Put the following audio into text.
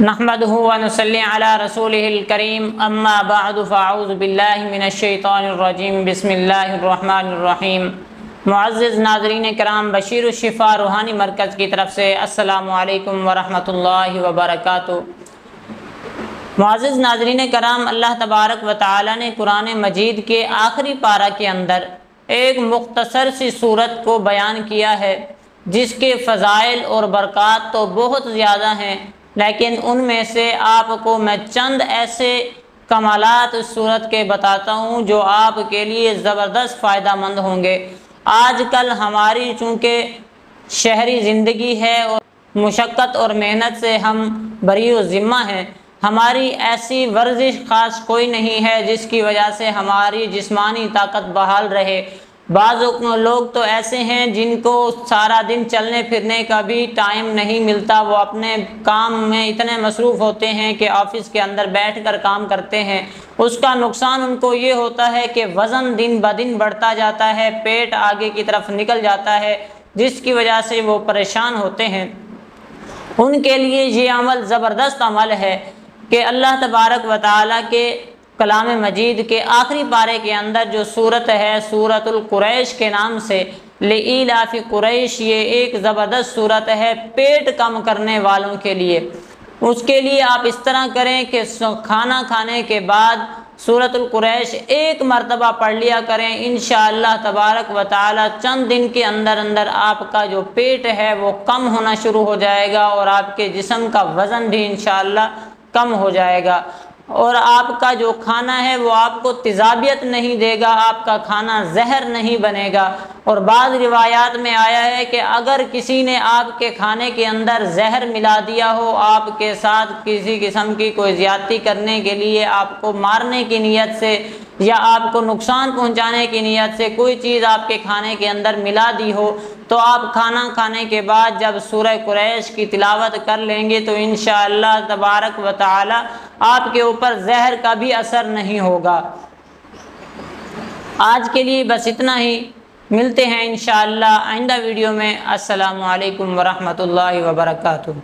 नहमदुहु व नुसल्ली अला रसूलिहिल करीम अम्मा बअदु फ़अऊज़ु बिल्लाहि मिनश शैतानिर रजीम बिस्मिल्लाहिर रहमानिर रहीम। मुअज़्ज़िज़ नाज़रीन किराम, बशीर शिफ़ा रूहानी मरकज़ की तरफ से अस्सलामु अलैकुम व रहमतुल्लाहि व बरकातुहू। मुअज़्ज़िज़ नाज़रीन किराम, अल्लाह तबारक व तआला ने कुरान मजीद के आखिरी पारा के अंदर एक मुख्तसर सी सूरत को बयान किया है जिसके फ़ज़ाइल और बरक़ात तो बहुत ज़्यादा हैं, लेकिन उनमें से आपको मैं चंद ऐसे कमालात इस सूरत के बताता हूँ जो आपके लिए ज़बरदस्त फ़ायदा मंद होंगे। आजकल हमारी चूँकि शहरी ज़िंदगी है और मुशक्क़त और मेहनत से हम बरी ज़िम्मा हैं, हमारी ऐसी वर्जिश ख़ास कोई नहीं है जिसकी वजह से हमारी जिस्मानी ताकत बहाल रहे। बाज़ लोग तो ऐसे हैं जिनको सारा दिन चलने फिरने का भी टाइम नहीं मिलता, वो अपने काम में इतने मसरूफ़ होते हैं कि ऑफ़िस के अंदर बैठकर काम करते हैं। उसका नुकसान उनको ये होता है कि वज़न दिन ब दिन बढ़ता जाता है, पेट आगे की तरफ निकल जाता है, जिसकी वजह से वो परेशान होते हैं। उनके लिए ये अमल ज़बरदस्त अमल है कि अल्लाह तबारक व तआला के कलाम मजीद के आखिरी पारे के अंदर जो सूरत है, सूरतुल कुरैश के नाम से, लिईलाफि कुरैश, ये एक ज़बरदस्त सूरत है पेट कम करने वालों के लिए। उसके लिए आप इस तरह करें कि खाना खाने के बाद सूरतुल कुरैश एक मरतबा पढ़ लिया करें। इंशाअल्लाह तबारक व तआला चंद दिन के अंदर अंदर आपका जो पेट है वो कम होना शुरू हो जाएगा और आपके जिस्म का वज़न भी इंशाअल्लाह कम हो जाएगा और आपका जो खाना है वो आपको तेज़ाबियत नहीं देगा, आपका खाना जहर नहीं बनेगा। और बाज़ रिवायात में आया है कि अगर किसी ने आपके खाने के अंदर जहर मिला दिया हो, आपके साथ किसी किस्म की कोई ज़्यादती करने के लिए, आपको मारने की नीयत से या आपको नुकसान पहुंचाने की नीयत से कोई चीज़ आपके खाने के अंदर मिला दी हो, तो आप खाना खाने के बाद जब सूरह कुरैश की तिलावत कर लेंगे तो इंशाअल्लाह तबारक व तआला आपके ऊपर जहर का भी असर नहीं होगा। आज के लिए बस इतना ही, मिलते हैं इंशाअल्लाह आइंदा वीडियो में। अस्सलामु अलैकुम व रहमतुल्लाहि व बरकातुहू।